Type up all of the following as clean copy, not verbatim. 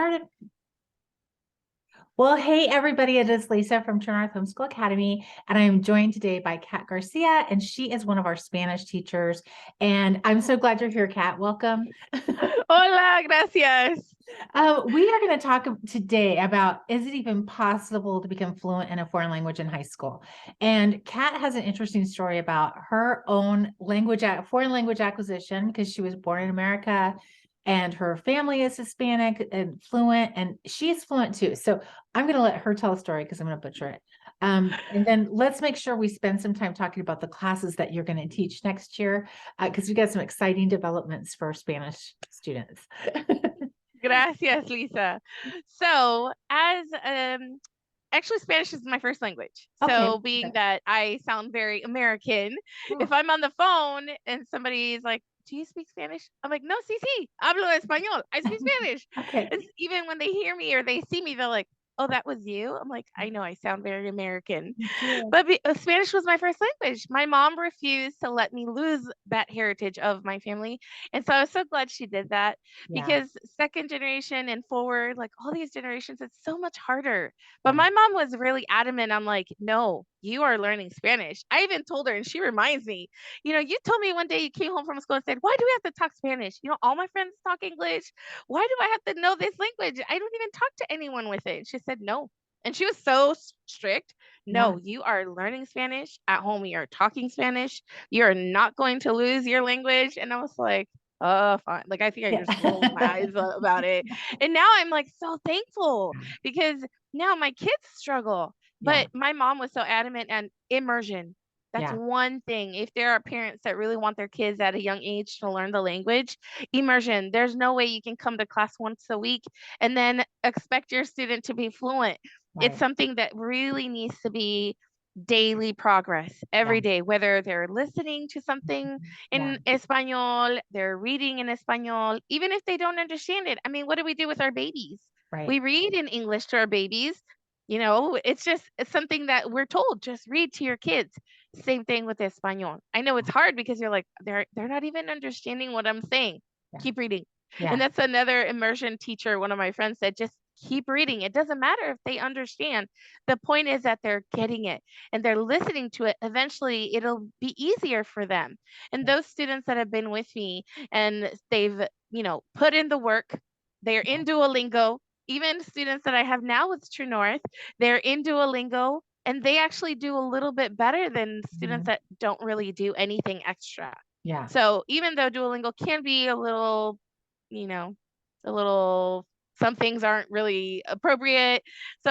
Started. Well, hey, everybody, it is Lisa from True North Homeschool Academy, and I am joined today by Kat Garcia, and she is one of our Spanish teachers. And I'm so glad you're here, Kat. Welcome. Hola, gracias. We are going to talk today about, is it even possible to become fluent in a foreign language in high school? And Kat has an interesting story about her own foreign language acquisition because she was born in America and her family is Hispanic and fluent, and she's fluent too. So I'm going to let her tell a story because I'm going to butcher it. And then let's make sure we spend some time talking about the classes that you're going to teach next year, because we got some exciting developments for Spanish students. Gracias, Lisa. So, actually, Spanish is my first language. Okay. So, being that I sound very American, Oh, if I'm on the phone and somebody's like, "Do you speak Spanish?" I'm like, "No, sí, hablo español. I speak Spanish." okay. Even when they hear me or they see me, they're like, "Oh, that was you?" I'm like, "I know I sound very American." You do. But Spanish was my first language. My mom refused to let me lose that heritage of my family. And so I was so glad she did that, Yeah. because second generation and forward, like all these generations, it's so much harder. But Yeah. my mom was really adamant. I'm like, no, you are learning Spanish. I even told her, and she reminds me, you told me one day you came home from school and said, why do we have to talk Spanish? All my friends talk English. Why do I have to know this language? I don't even talk to anyone with it. And she said, no. And she was so strict. Yeah. No, you are learning Spanish at home. You're talking Spanish. You're not going to lose your language. And I was like, oh, fine. Like, I think I Yeah. just rolled my eyes about it. And now I'm like so thankful, because now my kids struggle. Yeah. But my mom was so adamant, and immersion. That's Yeah. one thing. If there are parents that really want their kids at a young age to learn the language, immersion. There's no way you can come to class once a week and then expect your student to be fluent. It's Right. something that really needs to be daily progress Yeah. every day, whether they're listening to something Yeah. in Espanol, they're reading in Espanol, even if they don't understand it. I mean, what do we do with our babies? Right. We read in English to our babies. It's something that we're told, just read to your kids. Same thing with Espanol. I know it's hard because you're like, they're not even understanding what I'm saying. Yeah. Keep reading. And Yeah. that's another immersion teacher, one of my friends said, just keep reading. It doesn't matter if they understand. The point is that they're getting it and they're listening to it. Eventually, it'll be easier for them. And Yeah. those students that have been with me and they've, put in the work, they're Yeah. in Duolingo. Even students that I have now with True North, they're in Duolingo and they actually do a little bit better than students Mhm. that don't really do anything extra. Yeah. So even though Duolingo can be a little, you know, a little, some things aren't really appropriate. So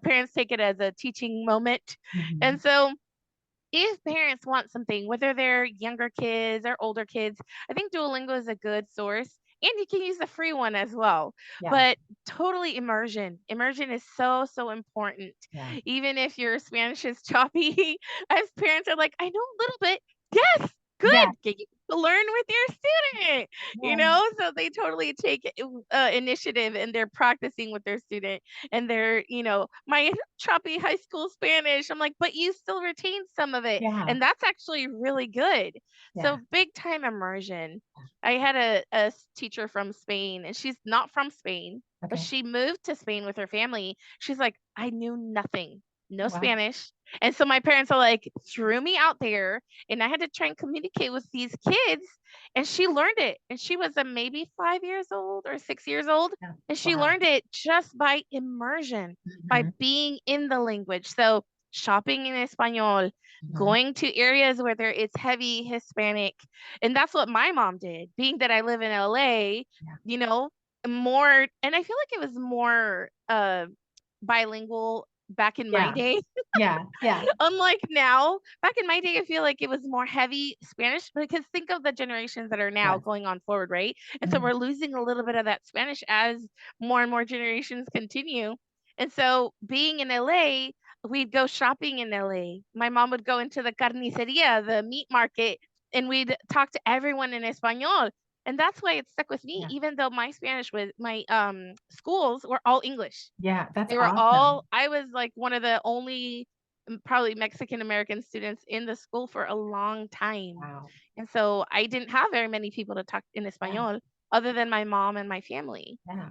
parents take it as a teaching moment. Mhm. And so if parents want something, whether they're younger kids or older kids, I think Duolingo is a good source. And you can use the free one as well. Yeah. But totally immersion. Immersion is so, so important. Yeah. Even if your Spanish is choppy, as parents are like, I know a little bit. Yes, Yeah. good. Get you to learn with your student, Yeah. so they totally take initiative and they're practicing with their student, and my choppy high school Spanish. I'm like, but you still retain some of it. Yeah. And that's actually really good. Yeah. So big time immersion. I had a teacher from Spain, and she's not from Spain, but Okay. she moved to Spain with her family. She's like, I knew nothing, no Wow. Spanish. And so my parents are like, threw me out there, and I had to try and communicate with these kids. And she learned it. And she was maybe 5 years old or 6 years old. Yeah. And she Wow. learned it just by immersion, by Mhm. being in the language. So shopping in Espanol, Mhm. going to areas where it's heavy Hispanic. And that's what my mom did. Being that I live in LA, Yeah. you know, more, and I feel like it was more bilingual back in my Yeah. day. Yeah. Yeah. Unlike now, back in my day, I feel like it was more heavy Spanish, because think of the generations that are now Yes. going on forward, right? And so Mhm. we're losing a little bit of that Spanish as more and more generations continue. And so being in LA, we'd go shopping in LA. My mom would go into the carniceria, the meat market, and we'd talk to everyone in Espanol. And that's why it stuck with me, Yeah. even though my Spanish was my schools were all English. Yeah. That's They were awesome. all, I was like one of the only probably Mexican American students in the school for a long time. Wow. And so I didn't have very many people to talk in Yeah. Espanol other than my mom and my family. Yeah.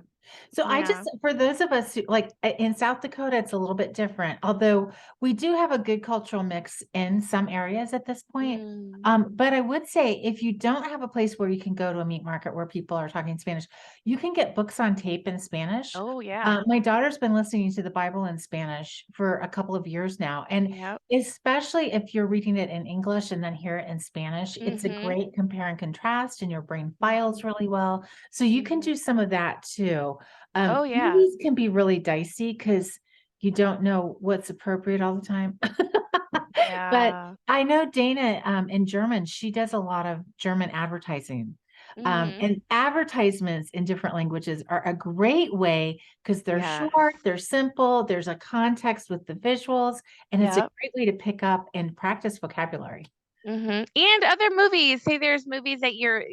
So I just, Yeah. for those of us who like in South Dakota, it's a little bit different, although we do have a good cultural mix in some areas at this point. Mm. But I would say if you don't have a place where you can go to a meat market where people are talking Spanish, you can get books on tape in Spanish. Oh, yeah. My daughter's been listening to the Bible in Spanish for a couple of years now. And Yep. especially if you're reading it in English and then hear it in Spanish, it's a Mhm. great compare and contrast, and your brain files Mhm. really well. So you can Mhm. do some of that too. Oh, yeah. Movies can be really dicey because you don't know what's appropriate all the time. But Yeah. I know Dana, in German, she does a lot of German advertising. Mhm. And advertisements in different languages are a great way because they're Yes. short, they're simple, there's a context with the visuals, and it's a Yep. great way to pick up and practice vocabulary. Mhm. And other movies, say there's movies that your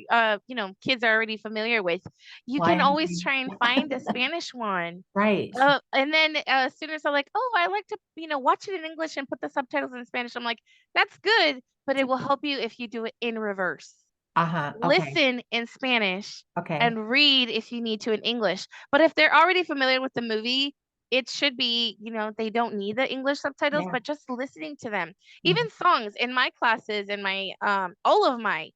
kids are already familiar with. You can Lion always King. try and find a Spanish one. Right. And then students are like, "Oh, I like to, watch it in English and put the subtitles in Spanish." I'm like, "That's good, but it will help you if you do it in reverse. Uh-huh. Okay. Listen in Spanish Okay. and read if you need to in English." But if they're already familiar with the movie, it should be, they don't need the English subtitles, Yeah. but just listening to them. Mhm. Even songs in my classes, in my all my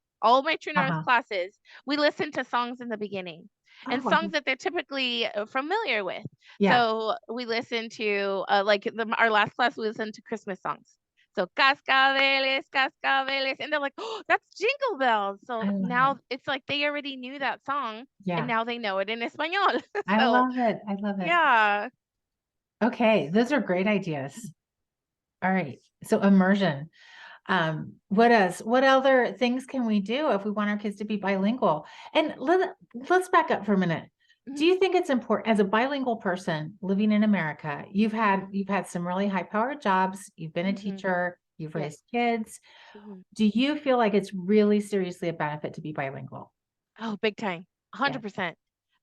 True North Uh-huh. classes, we listen to songs in the beginning and Oh, songs that they're typically familiar with. yeah. So we listen to our last class, we listened to Christmas songs. So cascabeles, cascabeles, and they're like, "Oh, that's Jingle Bells." So I love it. now it's like they already knew that song, and Yeah. now they know it in Espanol. I So love it. I love it. yeah. Okay, those are great ideas. All right. So immersion. What else? What other things can we do if we want our kids to be bilingual? And let's back up for a minute. Do Mhm, you think it's important as a bilingual person living in America? mhm, You've had some really high-powered jobs, you've been a mhm. teacher, you've Yes. raised kids. Mhm. Do you feel like it's really seriously a benefit to be bilingual? Oh, big time. Yeah. 100%.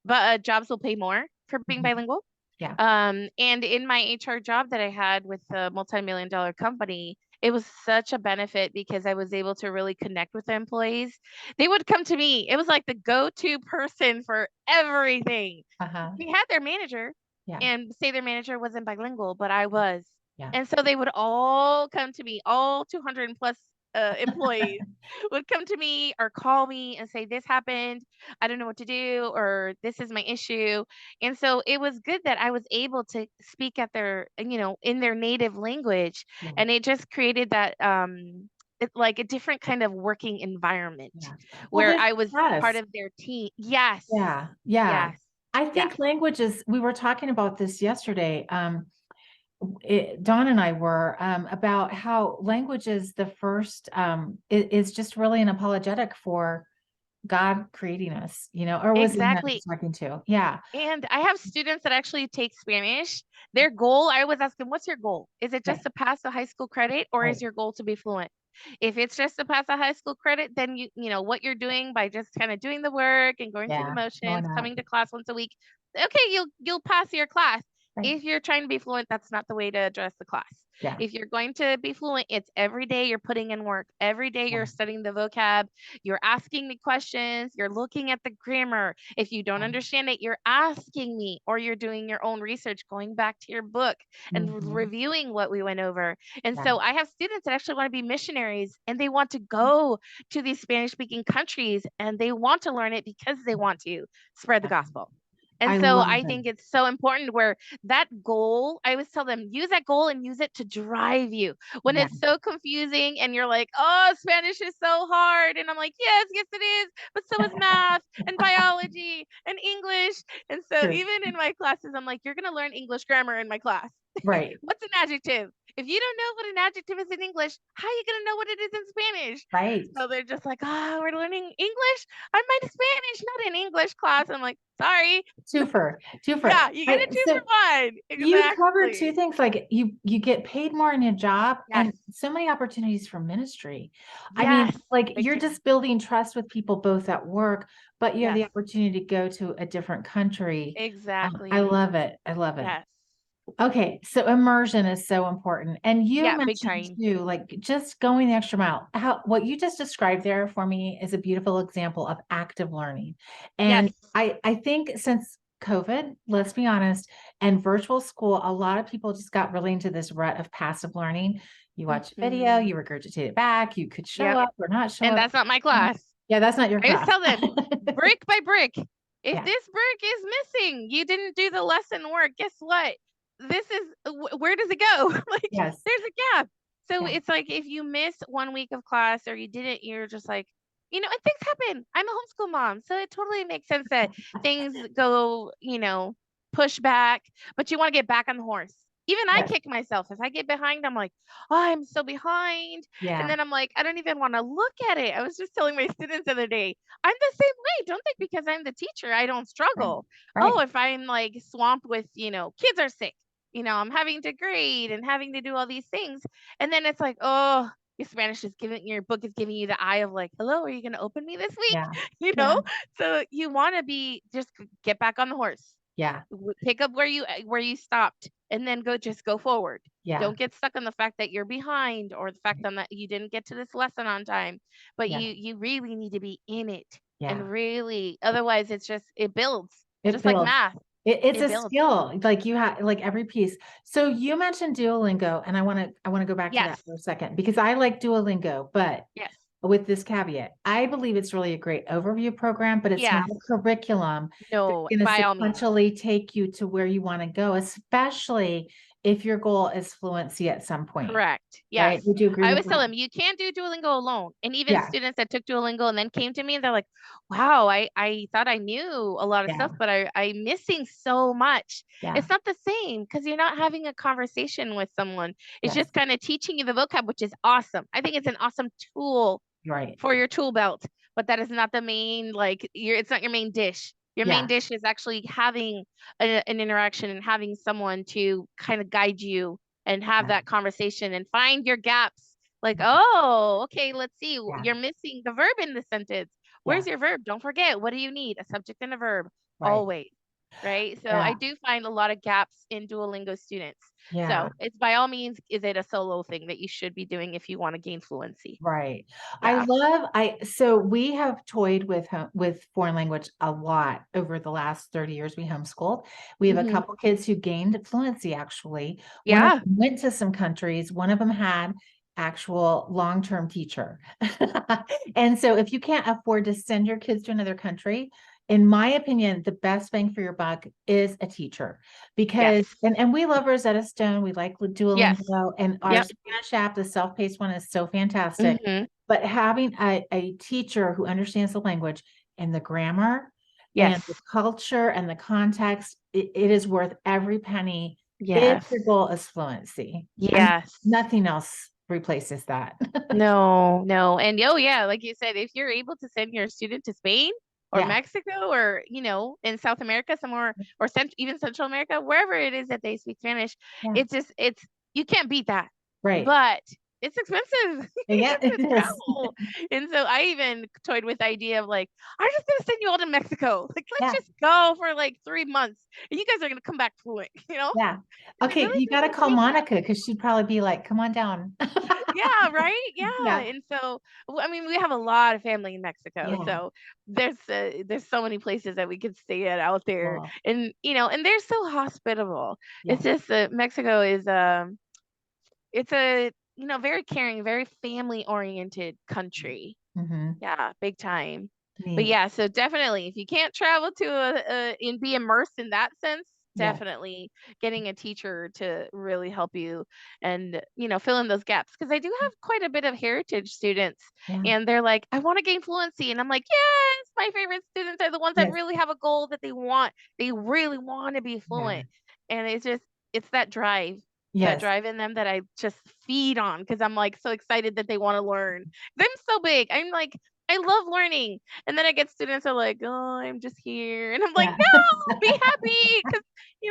But jobs will pay more for being Mhm. bilingual. Yeah. And in my HR job that I had with the multi-million dollar company, it was such a benefit because I was able to really connect with the employees. They would come to me. It was like the go-to person for everything. Uh-huh. They had their manager Yeah. and say their manager wasn't bilingual, but I was. Yeah. And so they would all come to me, all 200 plus employees would come to me or call me and say, "This happened. I don't know what to do," or "This is my issue." And so it was good that I was able to speak at their, in their native language. Yeah. And it just created that, like a different kind of working environment Yeah. Well, where there's I was part trust. of their team. Yes. Yeah. Yeah. Yes. I Yes. think languages, we were talking about this yesterday. Dawn and I were about how language is the first, is just really an apologetic for God creating us, or was it that I Exactly. was talking to? Yeah. And I have students that actually take Spanish. Their goal, I always ask them, "What's your goal? Is it just Right. to pass the high school credit, or is Right. your goal to be fluent?" If it's just to pass a high school credit, then you know what you're doing by just kind of doing the work and going through the Yeah. Showing motions, up. coming to class once a week. Okay, you'll pass your class. Right. If you're trying to be fluent, that's not the way to address the class. Yeah. If you're going to be fluent, it's every day you're putting in work. Every day Yeah. you're studying the vocab, you're asking me questions, you're looking at the grammar. If you don't Yeah. understand it, you're asking me, or you're doing your own research, going back to your book and Mhm. reviewing what we went over. And Yeah. so I have students that actually want to be missionaries and they want to go to these Spanish speaking countries and they want to learn it because they want to spread the Yeah. gospel. And I so love I it. think it's so important where that goal, I always tell them, use that goal and use it to drive you. When Yeah. it's so confusing and you're like, "Oh, Spanish is so hard." And I'm like, "Yes, yes, it is. But so is math and biology and English." And so True. even in my classes, I'm like, "You're going to learn English grammar in my class." Right. What's an adjective? If you don't know what an adjective is in English, how are you going to know what it is in Spanish? Right. So they're just like, "Oh, we're learning English. I'm in Spanish, not in English class." I'm like, "Sorry." Twofer. Twofer. Yeah, you get a two So for one. you covered two Exactly. things, like you get paid more in your job Yes. and so many opportunities for ministry. I mean, Yes. like Big you're time. just building trust with people both at work, but you have Yes. the opportunity to go to a different country. I Exactly. love it. I love it. Yes. Okay, so immersion is so important. And you Yeah, big mentioned time. too, like just going the extra mile. How what you just described there for me is a beautiful example of active learning. Yes. And I think since COVID, let's be honest, and virtual school, a lot of people just got really into this rut of passive learning. You watch a video, Mhm. you regurgitate it back, you could show Yep. up or not show And up. that's not my class. Yeah, that's not your I always class. tell them brick by brick. If Yeah. this brick is missing, you didn't do the lesson work. Guess what? This is where does it go? Like Yes. there's a gap. So Yeah. it's like if you miss 1 week of class or you didn't, you're just like, and things happen. I'm a homeschool mom, so it totally makes sense that things go, push back, but you want to get back on the horse. Even I Yes. kick myself. If I get behind, I'm like, oh, I'm so behind. And Yeah. then I'm like, I don't even want to look at it. I was just telling my students the other day, I'm the same way. Don't think because I'm the teacher, I don't Right. struggle. Oh, Right. if I'm like swamped with, kids are sick, I'm having to grade and having to do all these things. And then it's like, oh, your book is giving you the eye of like, hello, are you going to open me this week? Yeah. You Yeah. know? So you want to just get back on the horse, Yeah. pick up where you stopped, and then just go forward. Yeah. Don't get stuck on the fact that you're behind or the fact on that you didn't get to this lesson on time. But Yeah. you really need to be in it, Yeah. and really, otherwise it builds, It just like builds. math. It's It a builds. skill. Like you have like every piece. So you mentioned Duolingo, and I want to go back to that Yes. for a second because I like Duolingo, but Yes. with this caveat, I believe it's really a great overview program, but it's not Yes. a curriculum that's No, going to by all means. sequentially take you to where you want to go, especially if your goal is fluency at some point, Correct. right? Yes. Would you agree I with always tell that? them you can't do Duolingo alone. And even Yeah. students that took Duolingo and then came to me, they're like, wow, I thought I knew a lot of Yeah. stuff, but I'm missing so much. Yeah. It's not the same because you're not having a conversation with someone. It's Yes. just kind of teaching you the vocab, which is awesome. I think it's an awesome tool Right. for your tool belt, but that is not the main, like, it's not your main dish. Your main Yeah. dish is actually having an interaction and having someone to kind of guide you and have Yeah. that conversation and find your gaps. Like, oh, okay, let's see. Yeah. You're missing the verb in the sentence. Yeah. Where's your verb? Don't forget, what do you need? A subject and a verb, Right. always. Right. So I Yeah. do find a lot of gaps in Duolingo students. Yeah. So it's by all means, is it a solo thing that you should be doing if you want to gain fluency? Right. Yeah. So we have toyed with foreign language a lot over the last 30 years we homeschooled. We have a Hmm. couple kids who gained fluency actually. One of Yeah. them went to some countries, one of them had actual long-term teacher. And so if you can't afford to send your kids to another country, in my opinion, the best bang for your buck is a teacher because Yes. and we love Rosetta Stone. We like Yes. Duolingo and our Yep. Spanish app, the self-paced one is so fantastic. Hmm. But having a teacher who understands the language and the grammar and the Yes. culture and the context, it is worth every penny if Yes. your goal is fluency. I mean, Yes. nothing else replaces that. No, no. And oh yeah, like you said, if you're able to send your student to Spain or Yeah, Mexico or, in South America somewhere or even Central America, wherever it is that they speak Spanish, yeah, it's you can't beat that. right. But it's expensive. You Yeah, have it to is. travel. And so I even toyed with the idea of like, I'm just gonna send you all to Mexico. Like, let's Yeah, just go for like 3 months and you guys are gonna come back fluent, you know? yeah. And I Okay, really you got think to it's call being Monica because she'd probably be like, "Come on down." yeah, right? Yeah. Yeah, And so, I mean, we have a lot of family in Mexico. yeah. So there's so many places that we could stay at out there. Well, And, and they're so hospitable. yeah. It's just that Mexico is, it's a, very caring, very family oriented country. Hmm. Yeah, big time. But Neat. yeah, so definitely, if you can't travel to and be immersed in that sense, Yeah, definitely getting a teacher to really help you and fill in those gaps. Because I do have quite a bit of heritage students, yeah. and they're like, I want to gain fluency, and I'm like, yes, my favorite students are the ones that Yes, really have a goal that they really want to be yeah. fluent, and it's that drive. That Yes, drive in them that I just feed on because I'm like so excited that they want to learn. I'm so big. I'm like, I love learning. And then I get students are like, oh, I'm just here. And I'm like, yeah. no, be happy. Because,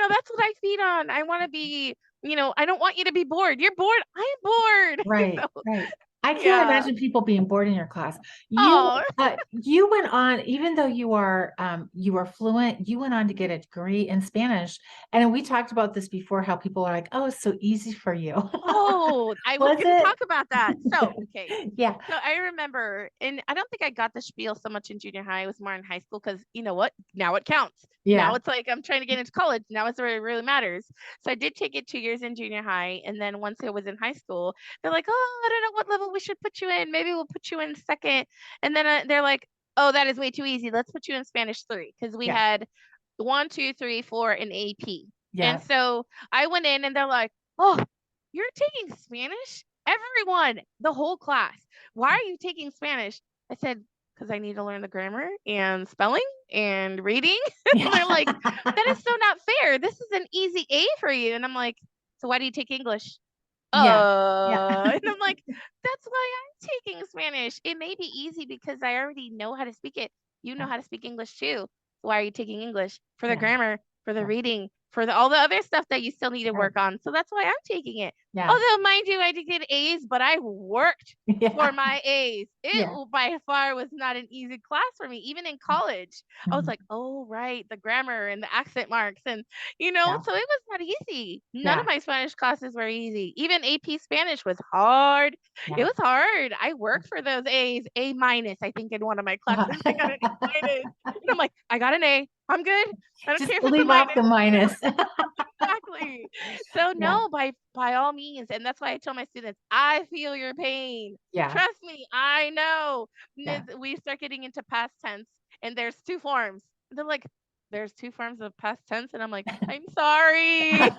that's what I feed on. I want to be, I don't want you to be bored. You're bored. I'm bored. Right, So right. I can't Yeah. imagine people being bored in your class. Oh, You went on, even though you are fluent, you went on to get a degree in Spanish. And we talked about this before, how people are like, oh, it's so easy for you. oh, I was Was going to it? talk about that. So, okay. Yeah, So I remember, and I don't think I got the spiel so much in junior high. It was more in high school because you know what? Now it counts. Now yeah, it's like I'm trying to get into college. Now it's where it really matters. So I did take it 2 years in junior high. And then once I was in high school, they're like, oh, I don't know what level we should put you in. Maybe we'll put you in second. And then they're like, oh, that is way too easy. Let's put you in Spanish 3 because we yeah, had 1, 2, 3, 4 in AP. And yeah, so I went in and they're like, oh, you're taking Spanish? Everyone, the whole class. Why are you taking Spanish? I said, because I need to learn the grammar and spelling and reading. And they're like, that is so not fair. This is an easy A for you. And I'm like, so why do you take English? yeah, yeah, And I'm like, that's why I'm taking Spanish. It may be easy because I already know how to speak it. You know how to speak English too. Why are you taking English? For the yeah, grammar, for the yeah, reading, for all the other stuff that you still need to right. work on. So that's why I'm taking it. Yeah, Although, mind you, I did get A's, but I worked for yeah, my A's. It yeah. by far was not an easy class for me. Even in college, I was Mhm. like, oh, right, the grammar and the accent marks. And, Yeah, so it was not easy. None of yeah, my Spanish classes were easy. Even AP Spanish was hard. It yeah. was hard. I worked for those A's, A minus, I think, in one of my classes. I got an A minus. And I'm like, I got an A. I'm good. I don't Just care if it's a leave off the minus. minus. Exactly. So Yeah, no, by all means, and that's why I tell my students, I feel your pain. yeah, Trust me, I know. yeah. We start getting into past tense, and there's two forms. They're like, there's two forms of past tense, and I'm like, I'm sorry.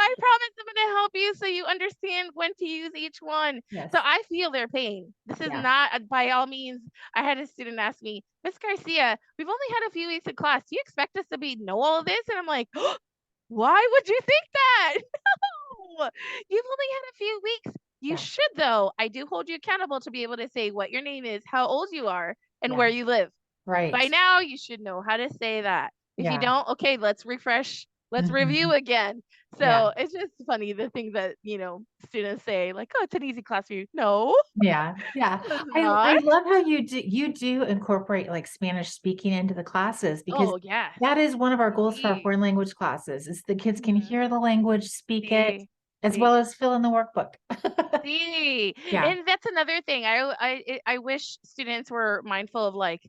I promise I'm going to help you so you understand when to use each one. Yes, So I feel their pain. This is yeah. not, by all means. I had a student ask me, Miss Garcia, we've only had a few weeks of class. Do you expect us to know all of this? And I'm like, why would you think that? No, you've only had a few weeks. You Yeah, should, though. I do hold you accountable to be able to say what your name is, how old you are, and yeah, where you live. right. By now, you should know how to say that. If you Yeah, don't, okay, let's refresh. Let's review mhm, again. yeah, So it's just funny the things that, students say, like, oh, it's an easy class for you. No, yeah, yeah. it's I not. love how you do incorporate like Spanish speaking into the classes, because Oh, yes. that is one of our goals for our Sí. foreign language classes, is the kids can Mhm. hear the language, speak it, Sí. as Sí. well as fill in the workbook. See, Yeah, and that's another thing. I wish students were mindful of like,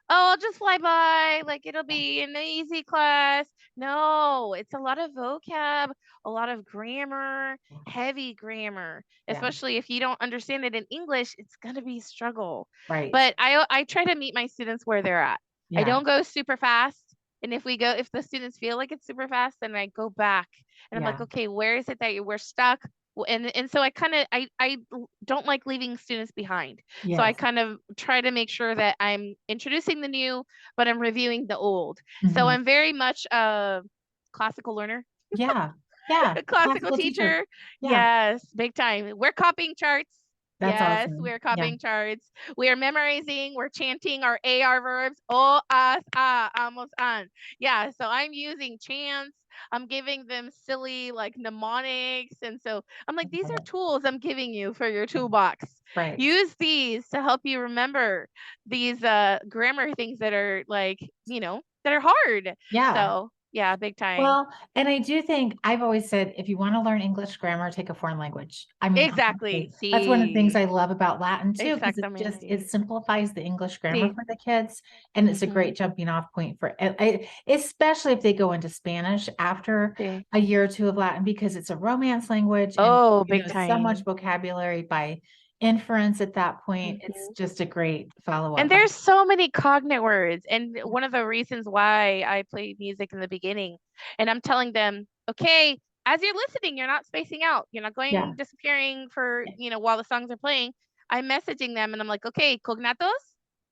oh, I'll just fly by, like it'll yeah, be an easy class. No, it's a lot of vocab, a lot of grammar, heavy grammar, yeah, especially if you don't understand it in English, it's gonna be a struggle. right. But I try to meet my students where they're at. I Yeah, don't go super fast. And if the students feel like it's super fast, then I go back and I'm like, yeah, okay, where is it that we're stuck? And so I kind of I don't like leaving students behind. So I yes. kind of try to make sure that I'm introducing the new, but I'm reviewing the old. So Mhm. I'm very much a classical learner, Yeah, yeah. a classical Classical teacher. teacher. Yeah, Yes, big time. We're copying charts. that's Yes, awesome. we're Yeah. copying charts. We're memorizing, we're chanting our AR verbs. O, as, a, almost on. Yeah, so I'm using chants. I'm giving them silly like mnemonics. And so I'm like, these Love are it. tools I'm giving you for your Yeah, toolbox. right. Use these to help you remember these grammar things that are like, that are hard. Yeah. So yeah, big time. Well, and I do think I've always said, if you want to learn English grammar, take a foreign language. I mean, Exactly. honestly, that's one of the things Sí. I love about Latin too, because Exactamente. it simplifies the English grammar Sí. for the kids, and it's a Ujú. great jumping off point for especially if they go into Spanish after Sí. a year or two of Latin, because it's a Romance language, and Oh, you big know so much time. vocabulary by inference at that point. It's Mhm. just a great follow And up. there's so many cognate words. And one of the reasons why I played music in the beginning, and I'm telling them, okay, as you're listening, you're not spacing out. You're not Yeah, going disappearing for, while the songs are playing. I'm messaging them and I'm like, okay, cognatos,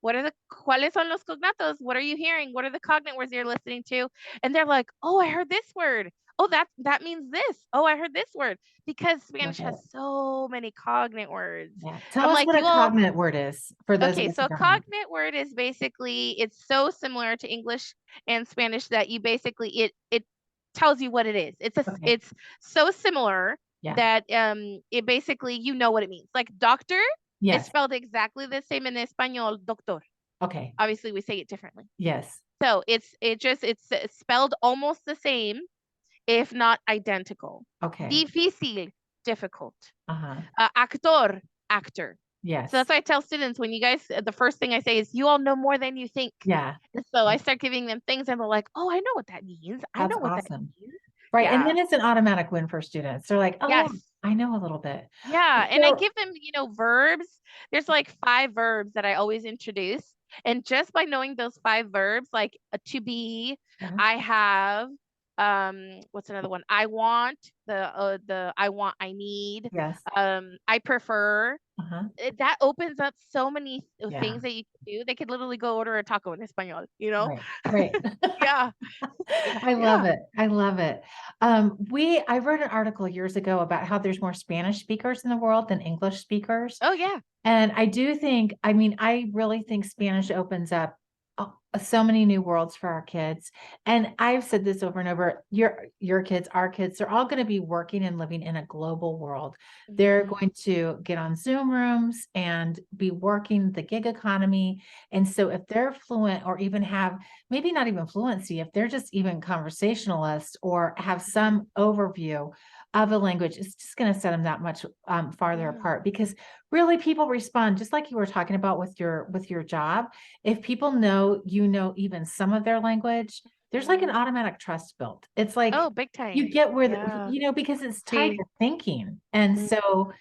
cuáles son los cognatos? What are you hearing? What are the cognate words you're listening to? And they're like, oh, I heard this word. Oh, that means this. Oh, I heard this word, because love Spanish has it. so many cognate words. Yeah, tell I'm us like, what a you all, cognate word is for those of okay, us who so a don't know. cognate word is basically, it's so similar to English and Spanish that you basically it tells you what it is. Okay. It's so similar Yeah. that it basically, you know what it means. Like doctor is Yes. spelled exactly the same in Espanol, doctor. Okay. Obviously, we say it differently. Yes. So it's spelled almost the same, if not identical. Okay. Difícil, difficult. Uh-huh. Actor, actor. So Yes. that's why I tell students, when you guys, the first thing I say is, you all know more than you think. Yeah. And so I start giving them things and they're like, oh, I know what that means. I That's know what that awesome. means. Right. And Yeah. then it's an automatic win for students. They're like, oh, yeah, Yes. I know a little bit. Yeah. And I So, give them, verbs. There's like 5 verbs that I always introduce. And just by knowing those 5 verbs, like to be, yeah. I have, what's another one? I want, I want, I need, Yes. I prefer. Uh-huh. That opens up so many Yeah. things that you can do. They could literally go order a taco in Espanol, you know? Right. Right. Yeah. I love Yeah. it. I love it. I wrote an article years ago about how there's more Spanish speakers in the world than English speakers. Oh, yeah. And I do think, I mean, I really think Spanish opens up so many new worlds for our kids. And I've said this over and over, your kids, our kids, they're all going to be working and living in a global world. They're Mhm. going to get on Zoom rooms and be working the gig economy. And so if they're fluent or even have maybe not even fluency, if they're just even conversationalists or have some overview of a language, it's just going to set them that much farther Yeah. apart, because really people respond just like you were talking about with your job. If people know even some of their language, there's like an Mhm. automatic trust built. It's like Oh, big you time. get where Yeah. because it's tied See, to thinking. And mm, so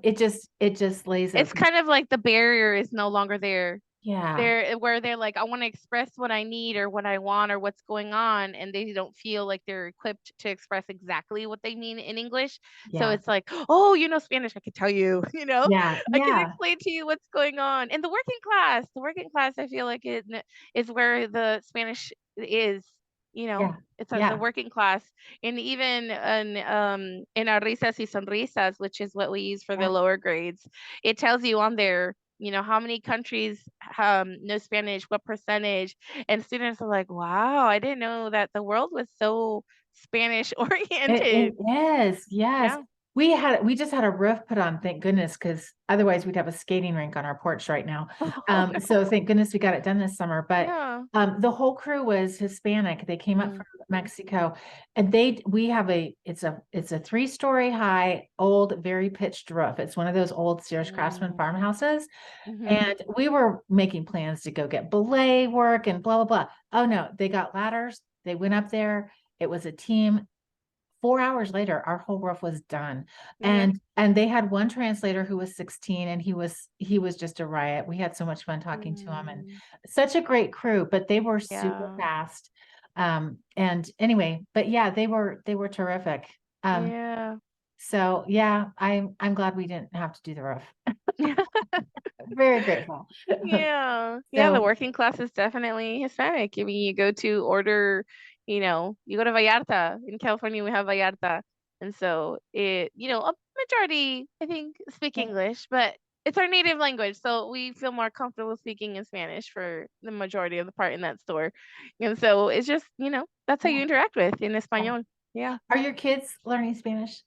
it just lays a it's kind of like the barrier is no longer there. yeah, Where they're like, I want to express what I need or what I want or what's going on, and they don't feel like they're equipped to express exactly what they mean in English. So yeah, it's like, oh, you know Spanish, I can tell you, yeah, I can yeah, explain to you what's going on. And the working class, I feel like is where the Spanish is, yeah, it's the yeah, working class. And even in our risas y sonrisas, which is what we use for the yeah. lower grades, it tells you on there, how many countries know Spanish, what percentage. And students are like, wow, I didn't know that the world was so Spanish It oriented. is, yes. Yeah. We just had a roof put on, thank goodness, because otherwise we'd have a skating rink on our porch right now. Oh, no. So thank goodness we got it done this summer. But Yeah. the whole crew was Hispanic. They came up Mm. from Mexico, and we have it's a 3-story high, old, very pitched roof. It's one of those old Sears Craftsman Mm. farmhouses. Mhm. And we were making plans to go get belay work and blah, blah, blah. Oh no, they got ladders. They went up there. It was a team. 4 hours later, our whole roof was done. Yeah. And they had one translator who was 16, and he was just a riot. We had so much fun talking to him, and Mm. such a great crew, but they were super Yeah. fast. And anyway, but yeah, they were terrific. Yeah. So yeah, I'm glad we didn't have to do the roof. Very grateful. Yeah. Yeah, the So working class is definitely Hispanic. I mean, you go to order, you go to Vallarta. In California, we have Vallarta. And so a majority, I think, speak yeah, English, but it's our native language. So we feel more comfortable speaking in Spanish for the majority of the part in that store. And so it's just, that's how you yeah, interact with in yeah. Espanol. Yeah. Are your kids learning Spanish?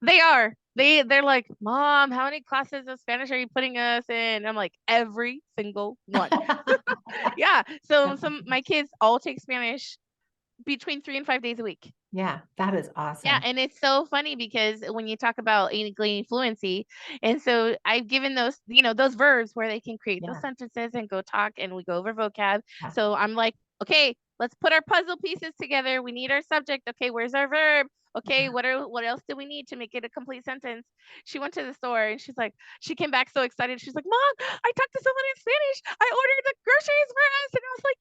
They are. They're like, Mom, how many classes of Spanish are you putting us in? I'm like, every single one. Yeah. So That's some awesome. my kids all take Spanish between 3 and 5 days a week. Yeah, that is Yeah, awesome. and it's so funny because when you talk about gaining fluency, and so I've given those verbs where they can create those Yeah, sentences and go talk, and we go over vocab. yeah, So I'm like, okay, let's put our puzzle pieces together. We need our subject. Okay, where's our verb? Okay, yeah. what else do we need to make it a complete sentence? She went to the store and she came back so excited. She's like, Mom, I talked to someone in Spanish. I ordered the groceries for us, and I was like,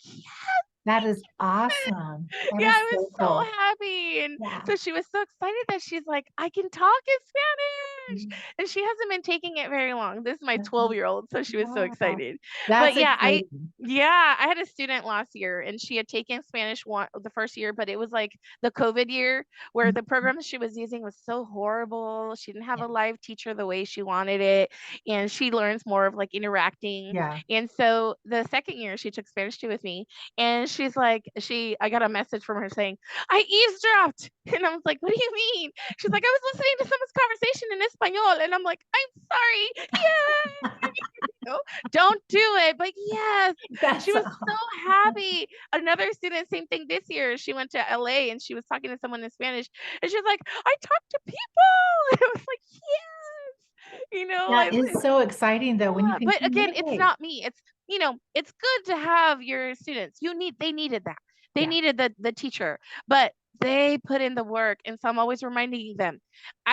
That is awesome. That yeah, is I was so so cool. happy. And Yeah. so she was so excited that she's like, I can talk in Spanish. gosh. And she hasn't been taking it very long. This is my Uh-huh. 12-year-old, so she was so Wow. excited. But That's yeah, exciting. I had a student last year and she had taken Spanish one the first year, but it was like the COVID year where the Mhm. program she was using was so horrible. She didn't have Yeah. a live teacher the way she wanted it, and she learns more of like interacting. Yeah. And so the second year she took Spanish 2 with me, and she's like, I got a message from her saying, I eavesdropped. And I was like, what do you mean? She's like, I was listening to someone's conversation in Espanol. And I'm like, I'm sorry. Yeah. No, don't do it. But yes, she That's was so happy. Another student, same thing this year. She went to LA and she was talking to someone in Spanish. And she was like, I talk to people. And I was like, yes. that is so exciting though when you Yeah, can but again, it's communicate. not me. It's good to have your students. They needed that. They Yeah. needed the teacher, but they put in the work. And so I'm always reminding them,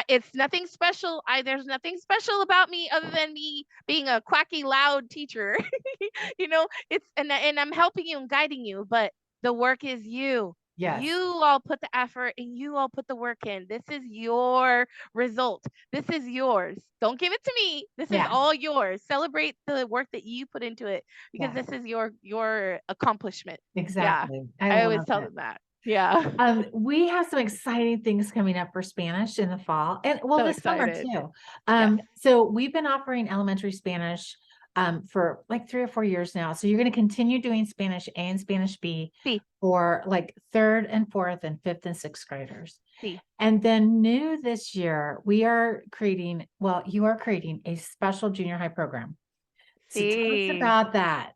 it's nothing special. There's nothing special about me other than me being a quacky, loud teacher. And I'm helping you and guiding you, but the work is you. You Yes. all put the effort and you all put the work in. This is your result. This is yours. Don't give it to me. This is Yeah. all yours. Celebrate the work that you put into it because Yeah. this is your accomplishment. Yeah. Exactly. I I always love tell it. them that. Yeah. We have some exciting things coming up for Spanish in the fall and well, So this summer excited. too. Yes. So we've been offering elementary Spanish for like 3 or 4 years now. So you're going to continue doing Spanish A and Spanish B See, for like third and fourth and fifth and sixth graders. see, And then new this year, you are creating a special junior high program. So tell us see. about that.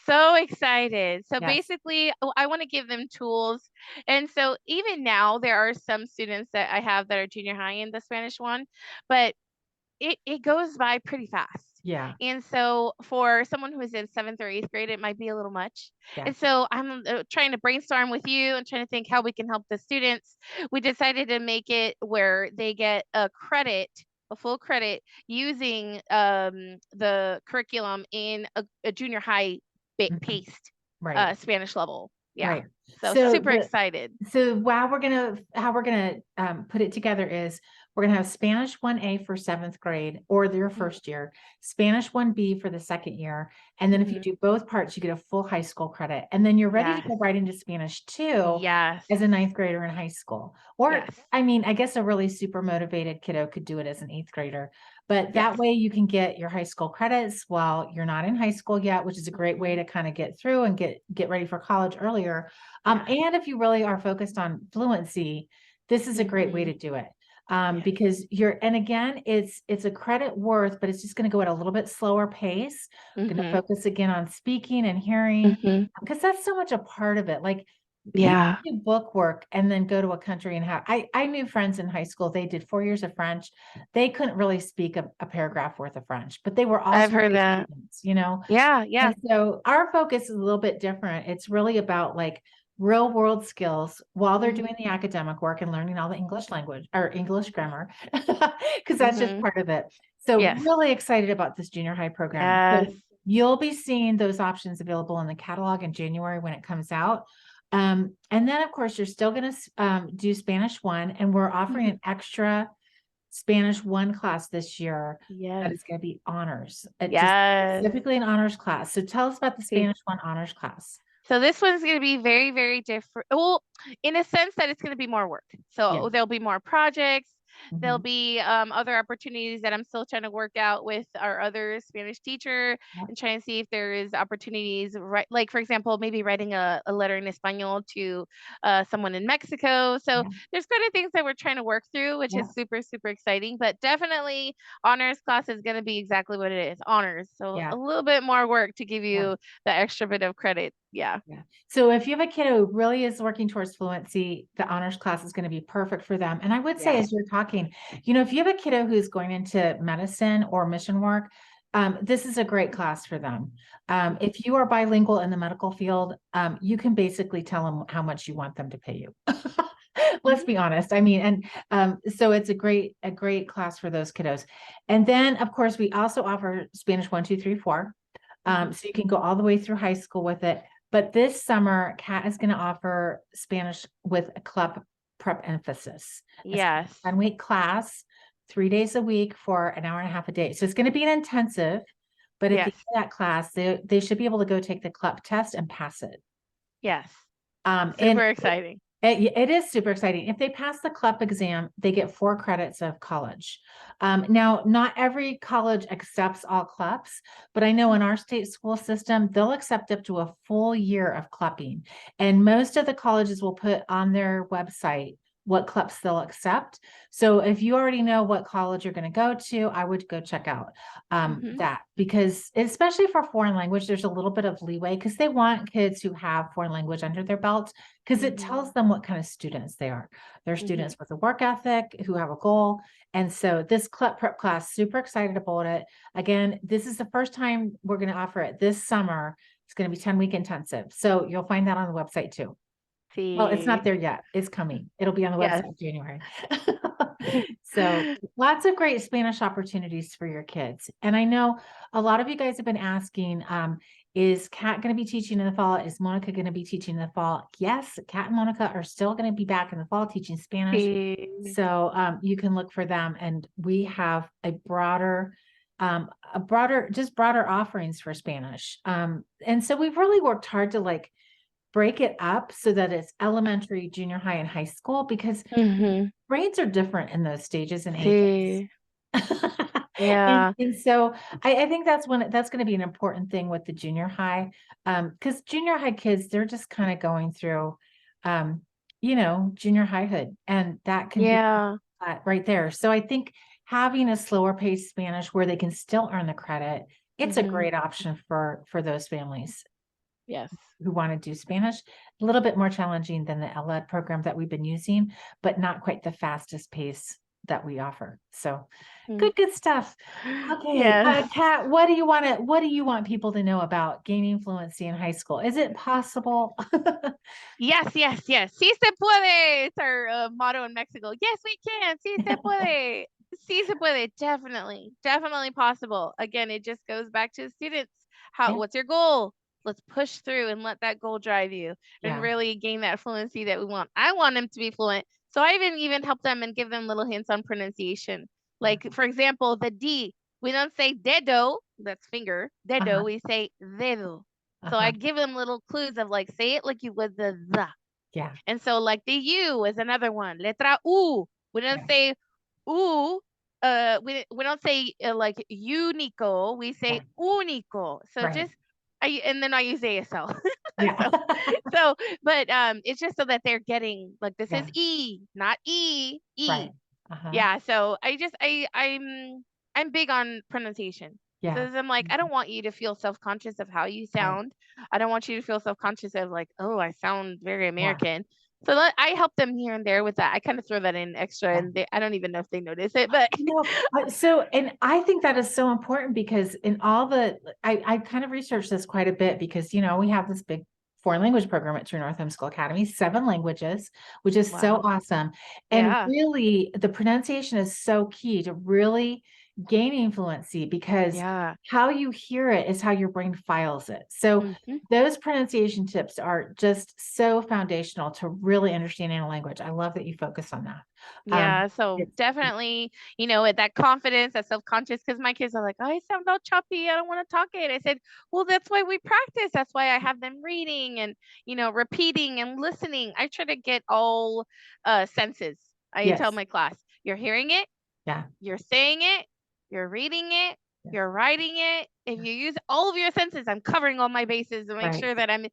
So excited. So Yes. basically, I want to give them tools. And so even now, there are some students that I have that are junior high in the Spanish one, but it goes by pretty fast. Yeah. And so for someone who is in seventh or eighth grade, it might be a little much. Yeah. And so I'm trying to brainstorm with you and trying to think how we can help the students. We decided to make it where they get a full credit using the curriculum in a junior high Mhm. paced Right. Spanish level. Yeah. Right. So So super the excited. So how we're gonna put it together is we're gonna have Spanish 1A for seventh grade or their Mhm, first year, Spanish 1B for the second year, and then if you mhm. do both parts, you get a full high school credit, and then you're ready to Yes. go right into Spanish 2 Yes. as a ninth grader in high school. Or Yes. I mean, I guess a really super motivated kiddo could do it as an eighth grader, but Yes. that way you can get your high school credits while you're not in high school yet, which is a great way Mhm. to kind of get through and get ready for college earlier. Yes. And if you really are focused on fluency, this is a great way Mhm. to do it. Yes. Because and again, it's a credit worth, but it's just going to go at a little bit slower pace. Going to Mhm. focus again on speaking and hearing Mhm. because that's so much a part of it. Like people Yeah. do book work and then go to a country and have, I knew friends in high school, they did 4 years of French. They couldn't really speak a paragraph worth of French, but they were I've also heard great that. students, you know? Yeah. Yeah. And so our focus is a little bit different. It's really about like real world skills while they're doing Mhm. the academic work and learning all the English language or English grammar, because that's just Mhm. part of it. So Yes. really excited about this junior high program. Yes. So you'll be seeing those options available in the catalog in January when it comes out. And then of course you're still going to do Spanish 1, and we're offering Mhm. an extra Spanish 1 class this year that Yes. is going to be honors. It just Yes. specifically an honors class. So tell us about the See. Spanish 1 honors class. So this one's going to be very, very different. Well, in a sense that it's going to be more work. Yeah. So there'll be more projects. There'll Mhm. be other opportunities that I'm still trying to work out with our other Spanish teacher Yep. and trying to see if there is opportunities, right? Like for example, maybe writing a letter in Espanol to someone in Mexico. So Yeah. there's kind of things that we're trying to work through, which Yeah. is super, super exciting. But definitely honors class is going to be exactly what it is, honors. So Yeah. a little bit more work to give Yeah. you the extra bit of credit. Yeah. Yeah. So if you have a kiddo who really is working towards fluency, the honors class is going to be perfect for them. And I would say, Yes. as you're talking, if you have a kiddo who's going into medicine or mission work, this is a great class for them. If you are bilingual in the medical field, you can basically tell them how much you want them to pay you. Let's Mhm. be honest. I mean, and so it's a great class for those kiddos. And then, of course, we also offer Spanish 1, 2, 3, 4. Mhm. So you can go all the way through high school with it. But this summer, Kat is going to offer Spanish with a CLEP prep emphasis. It's a Yes. 10-week class 3 days a week for an hour and a half a day. So it's going to be an intensive, but at the Yes. end of that class, they should be able to go take the CLEP test and pass it. Yes. And Super exciting. it is super exciting. If they pass the CLEP exam, they get 4 credits of college. Now, not every college accepts all CLEPs, but I know in our state school system, they'll accept up to a full year of CLEPing. And most of the colleges will put on their website what CLEPs they'll accept. So if you already know what college you're going to go to, I would go check out that, because especially for foreign language, there's a little bit of leeway because they want kids who have foreign language under their belt, because it tells them what kind of students they are. They're students with a work ethic who have a goal. And so this CLEP prep class, super excited about it. Again, this is the first time we're going to offer it this summer. It's going to be 10-week intensive. So you'll find that on the website too. Well, it's not there yet. It's coming. It'll be on the website in January. So lots of great Spanish opportunities for your kids. And I know a lot of you guys have been asking, is Kat going to be teaching in the fall? Is Monica going to be teaching in the fall? Yes, Kat and Monica are still going to be back in the fall teaching Spanish. So you can look for them. And we have a broader offerings for Spanish. And so we've really worked hard to like break it up so that it's elementary, junior high, and high school, because grades are different in those stages and ages. Yeah. And so I think that's going to be an important thing with the junior high, because junior high kids, they're just kind of going through, junior highhood, and that can be right there. So I think having a slower paced Spanish where they can still earn the credit, it's a great option for those families. Yes. Who want to do Spanish. A little bit more challenging than the LED program that we've been using, but not quite the fastest pace that we offer. So good stuff. Okay. Kat, what do you want people to know about gaining fluency in high school? Is it possible? Yes. Sí se puede. It's our motto in Mexico. Yes, we can. Sí se puede. Sí se puede. Definitely possible. Again, it just goes back to the students. What's your goal? Let's push through and let that goal drive you and really gain that fluency that we want. I want them to be fluent. So I even help them and give them little hints on pronunciation. Like, for example, the D, we don't say dedo, that's finger, dedo, we say dedo. So I give them little clues of like, say it like you would the. Yeah. And so like the U is another one. Letra U. We don't say U. We don't say like único. We say único. So just and then I use ASL. But it's just so that they're getting like this is E, not E. Right. Yeah. So I'm big on pronunciation. Yeah. So I'm like, I don't want you to feel self-conscious of how you sound. I don't want you to feel self-conscious of like, oh, I sound very American. So I help them here and there with that. I kind of throw that in extra, and I don't even know if they notice it, but and I think that is so important because in all I kind of researched this quite a bit because, we have this big foreign language program at True North Homeschool Academy, 7 languages, which is so awesome. And really the pronunciation is so key to really gaining fluency because how you hear it is how your brain files it. So those pronunciation tips are just so foundational to really understanding a language. I love that you focus on that. Yeah, so definitely, that confidence, that self-conscious, because my kids are like, I sound all choppy. I don't want to talk it. I said, well, that's why we practice. That's why I have them reading and, repeating and listening. I try to get all senses. I tell my class, you're hearing it. Yeah. You're saying it. You're reading it. You're writing it. If you use all of your senses, I'm covering all my bases to make sure that I'm,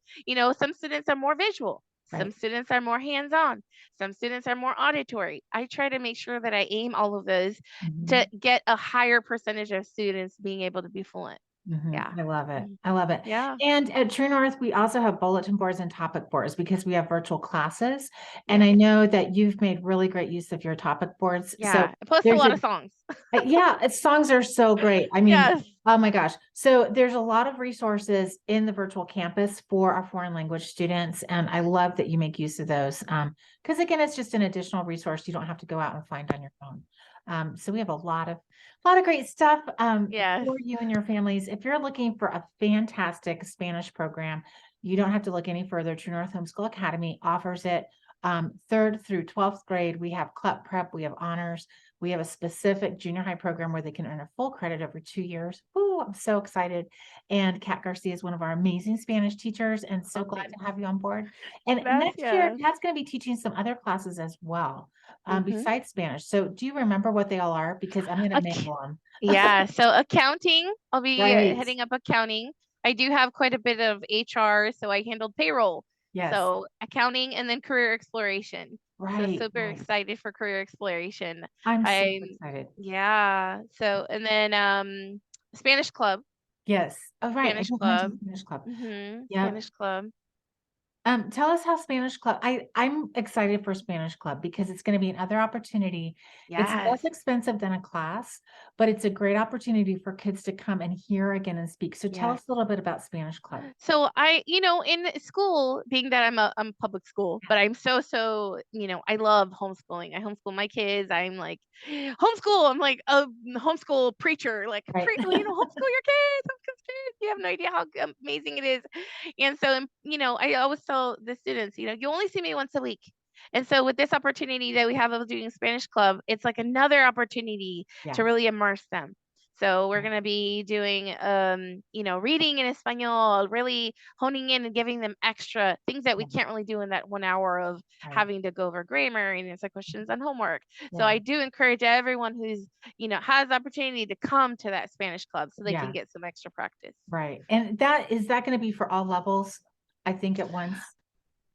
some students are more visual. Some students are more hands-on. Some students are more auditory. I try to make sure that I aim all of those to get a higher percentage of students being able to be fluent. Yeah. I love it. I love it. Yeah. And at True North, we also have bulletin boards and topic boards because we have virtual classes. And I know that you've made really great use of your topic boards. Yeah. So I post a lot of songs. Songs are so great. I mean, oh my gosh. So there's a lot of resources in the virtual campus for our foreign language students. And I love that you make use of those. Because again, it's just an additional resource you don't have to go out and find on your phone. So we have a lot of great stuff for you and your families. If you're looking for a fantastic Spanish program, you don't have to look any further. True North Homeschool Academy offers it. 3rd through 12th grade, we have CLEP Prep, we have honors, we have a specific junior high program where they can earn a full credit over 2 years. Ooh, I'm so excited. And Kat Garcia is one of our amazing Spanish teachers, and so glad thanks. to have you on board. And next year, Gracias. Kat's going to be teaching some other classes as well, Mhm. besides Spanish. So do you remember what they all are? Because I'm going to Okay. mail them. Yeah, so accounting, I'll be Right. heading up accounting. I do have quite a bit of HR, so I handled payroll. Yes. So accounting and then career exploration. So Right. super Right. excited for career exploration. I'm so I'm excited. yeah. So and then Spanish club, Yes. Oh, right. I Spanish didn't club. mention Spanish club. Yep. Spanish club. Tell us how Spanish Club. I'm excited for Spanish Club because it's going to be another opportunity. It's less Yes. expensive than a class, but it's a great opportunity for kids to come and hear again and speak. So tell Yes. us a little bit about Spanish Club. So in school, being that I'm public school, but I'm so, I love homeschooling. I homeschool my kids. I'm like homeschool. I'm like a homeschool preacher, like Right. homeschool your kids. Homeschool your kids. You have no idea how amazing it is. And so, I always tell the students, you only see me once a week. And so with this opportunity that we have of doing Spanish club, it's like another opportunity Yeah. to really immerse them. So we're Right. going to be doing, reading in Espanol, really honing in and giving them extra things that we Yeah. can't really do in that 1 hour of Right. having to go over grammar and answer questions on homework. So Yeah. I do encourage everyone who's, has the opportunity to come to that Spanish club so they Yeah. can get some extra practice. Right. And is that going to be for all levels? I think at once.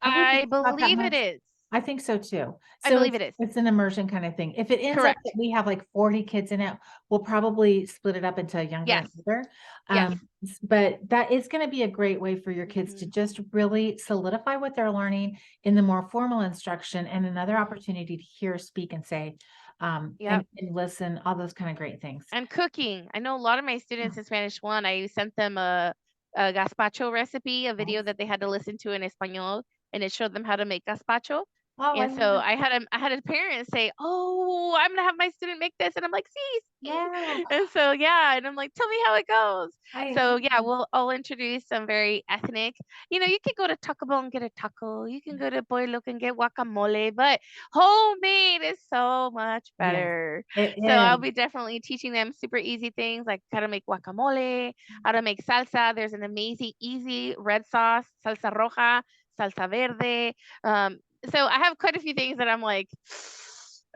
Have we I talked about that believe it much? is. I think so too. I So believe it is. it's an immersion kind of thing. If it ends up that Correct. we have like 40 kids in it, we'll probably split it up into younger and Yes. older. Yes. But that is going to be a great way for your kids to just really solidify what they're learning in the more formal instruction, and another opportunity to hear, speak, and say, Yep. and listen, all those kind of great things. And cooking. I know a lot of my students in Spanish 1, I sent them a gazpacho recipe, a video Yes. that they had to listen to in Espanol, and it showed them how to make gazpacho. Oh, I And love so it. I had a parent say, "Oh, I'm gonna have my student make this," and I'm like, "See, see." Yeah. And so yeah, and I'm like, "Tell me how it goes." I So yeah, I'll introduce some very ethnic. You can go to Taco Bell and get a taco. You can go to Boy Look and get guacamole, but homemade is so much Yes, better. it So I'll is. be definitely teaching them super easy things like how to make guacamole, how to make salsa. There's an amazing, easy red sauce, salsa roja, salsa verde. So I have quite a few things that I'm like,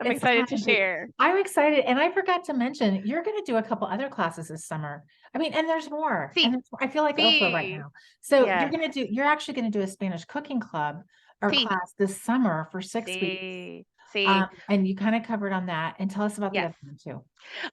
I'm It's excited to time to share. I'm excited, and I forgot to mention, you're gonna do a couple other classes this summer. I mean, and there's more, Sí, and I feel like Oprah right sí, now. So yes, you're actually gonna do a Spanish cooking club or sí, class this summer for 6 weeks. sí, sí, And you kind of covered on that, and tell us about the yes. other one too.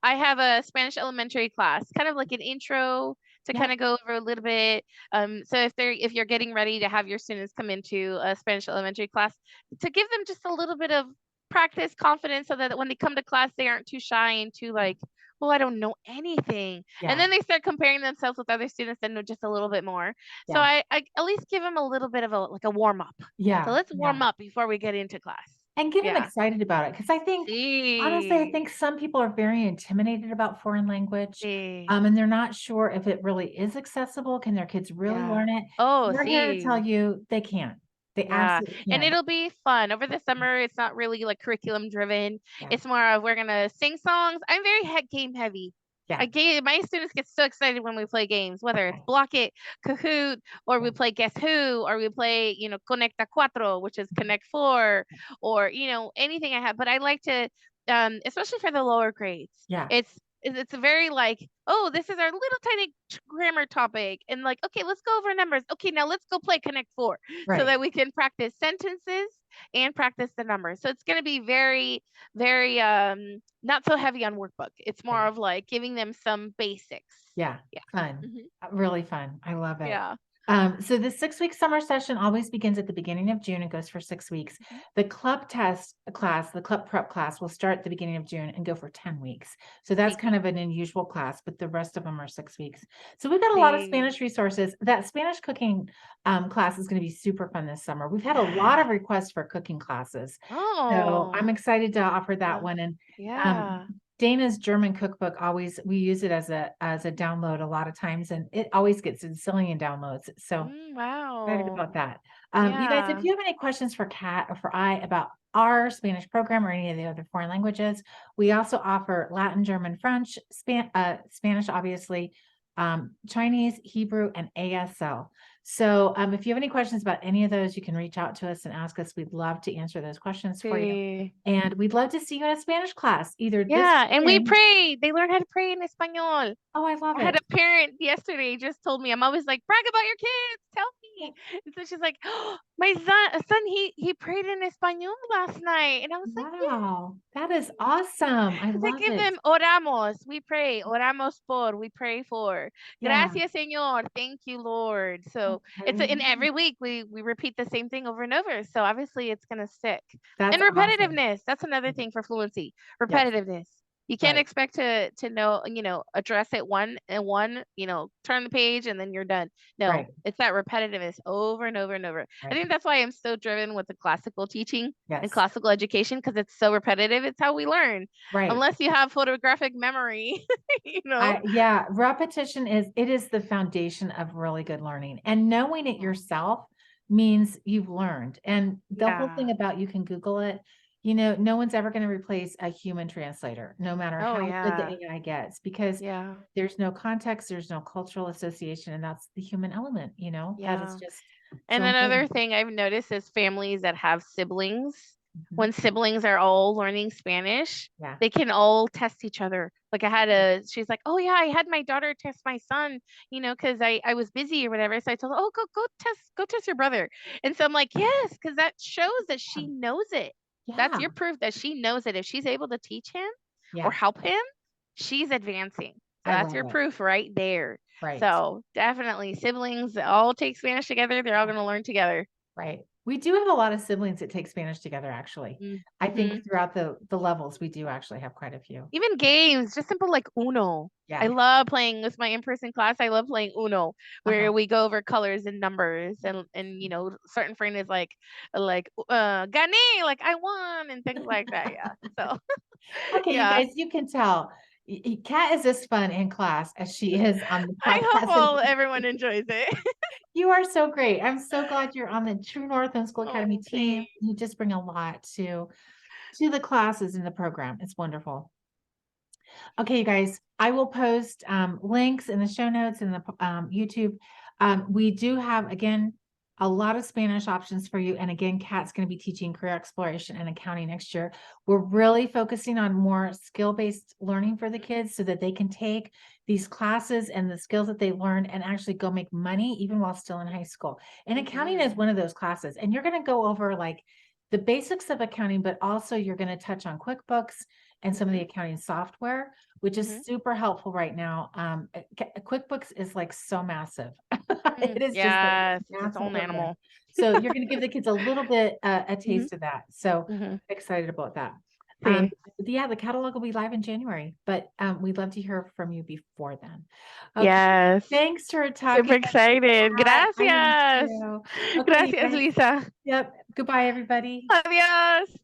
I have a Spanish elementary class, kind of like an intro to Yep. kind of go over a little bit. So if you're getting ready to have your students come into a Spanish elementary class, to give them just a little bit of practice, confidence, so that when they come to class, they aren't too shy and too like, oh, I don't know anything. And Yeah. then they start comparing themselves with other students that know just a little bit more. So Yeah. I at least give them a little bit of a warm up. So Yeah. let's Yeah. warm up before we get into class. And get them Yeah. excited about it, because I think honestly, I Sí, think some people are very intimidated about foreign language, sí, and they're not sure if it really is accessible. Can their kids really yeah. learn it? Oh, We're here to tell sí. you they can. They Yeah, absolutely and can. it'll be fun. Over the summer, it's not really like curriculum driven. Yeah. It's more of we're gonna sing songs. I'm very head game heavy. Yeah. My students get so excited when we play games, whether it's Okay. Block It, Kahoot, or Yeah. we play Guess Who, or we play, Conecta Cuatro, which is Connect Four, or anything I have. But I like to, especially for the lower grades, Yeah. it's a very like, oh, this is our little tiny grammar topic, and like, okay, let's go over numbers. Okay, now let's go play Connect Four so Right. that we can practice sentences and practice the numbers. So it's going to be very, very not so heavy on workbook. It's more Right. of like giving them some basics. Yeah. Yeah. Fun. Mhm. Really fun. I love it. Yeah. So the 6-week summer session always begins at the beginning of June and goes for 6 weeks. Mhm. The club test class, the club prep class, will start at the beginning of June and go for 10 weeks. So that's Sí. kind of an unusual class, but the rest of them are 6 weeks. So we've got a lot of Sí. Spanish resources. That Spanish cooking class is going to be super fun this summer. We've had a lot of requests for cooking classes. So I'm Oh, excited to offer that yeah. one. And Yeah. Dana's German cookbook, always we use it as a download a lot of times, and it always gets a zillion downloads. So excited Wow. about that. You guys, if Yeah. you have any questions for Kat or for I about our Spanish program or any of the other foreign languages, we also offer Latin, German, French, Spanish, obviously, Chinese, Hebrew, and ASL. So if you have any questions about any of those, you can reach out to us and ask us. We'd love to answer those questions for you. Sí. And we'd love to see you in a Spanish class, either this Yeah, and we spring. pray. They learn how to pray in Espanol. Oh, I love I had it. a parent yesterday just told me, I'm always like, brag about your kids, tell me. And so she's like, oh, my son, he prayed in Espanol last night. And I was like, yeah. Wow, that is awesome. I Because I love give it. them oramos, we pray, oramos por, we pray for. Yeah. Gracias, Señor. Thank you, Lord. So it's in Amen. every week we repeat the same thing over and over. So obviously it's gonna stick. That's And awesome. repetitiveness. That's another thing for fluency. Yes, Repetitiveness. You can't right, expect to know, address it one and one, turn the page and then you're done. No, right, it's that repetitiveness over and over and over. I right. think that's why I'm so driven with the classical teaching and Yes, classical education because it's so repetitive. It's how we learn right. unless you have photographic memory, you know? Yeah, repetition is the foundation of really good learning. And knowing it yourself means you've learned. And the whole Yeah. thing about you can Google it, no one's ever going to replace a human translator, no matter Oh, how good the yeah. AI gets, because Yeah. there's no context, there's no cultural association, and that's the human element, that is Yeah. just And so another important. thing I've noticed is families that have siblings, Mhm. when siblings are all learning Spanish, Yeah. they can all test each other. Like she's like, oh yeah, I had my daughter test my son, because I was busy or whatever. So I told her, oh, go test your brother. And so I'm like, yes, because that shows that she knows it. That's Yeah. your proof that she knows it. If she's able to teach him or Yeah. help him, she's advancing. So I that's love your it. proof right there. Right. So definitely siblings all take Spanish together. They're all going to learn together. Right. We do have a lot of siblings that take Spanish together, actually. I think Mm-hmm. throughout the levels, we do actually have quite a few. Even games, just simple like Uno. I Yeah. love playing with my in-person class. I love playing Uno, Uh-huh. where we go over colors and numbers, and certain friend is like gane, like I won, and things like that. Yeah. So Okay, you yeah. guys, you can tell Kat is as fun in class as she is on the I hope podcast. everyone enjoys it. You are so great. I'm so glad you're on the True North Homeschool Academy Oh, team. thanks. You just bring a lot to the classes in the program. It's wonderful. Okay, you guys, I will post links in the show notes in the YouTube. We do have, again, a lot of Spanish options for you. And again, Kat's going to be teaching career exploration and accounting next year. We're really focusing on more skill-based learning for the kids so that they can take these classes and the skills that they learned and actually go make money even while still in high school. And accounting is one of those classes. And you're going to go over like the basics of accounting, but also you're going to touch on QuickBooks and some of the accounting software, which is super helpful right now. QuickBooks is like so massive. It is just like Yes, a it's its massive own program. animal. So you're going to give the kids a little bit a Hmm. taste of that. So Hmm. excited about that. Sí. Yeah, the catalog will be live in January, but we'd love to hear from you before then. Okay. Yes. Thanks for Super talking. excited. I am Gracias. too. Okay, you Gracias, guys. Lisa. Yep. Goodbye, everybody. Adiós.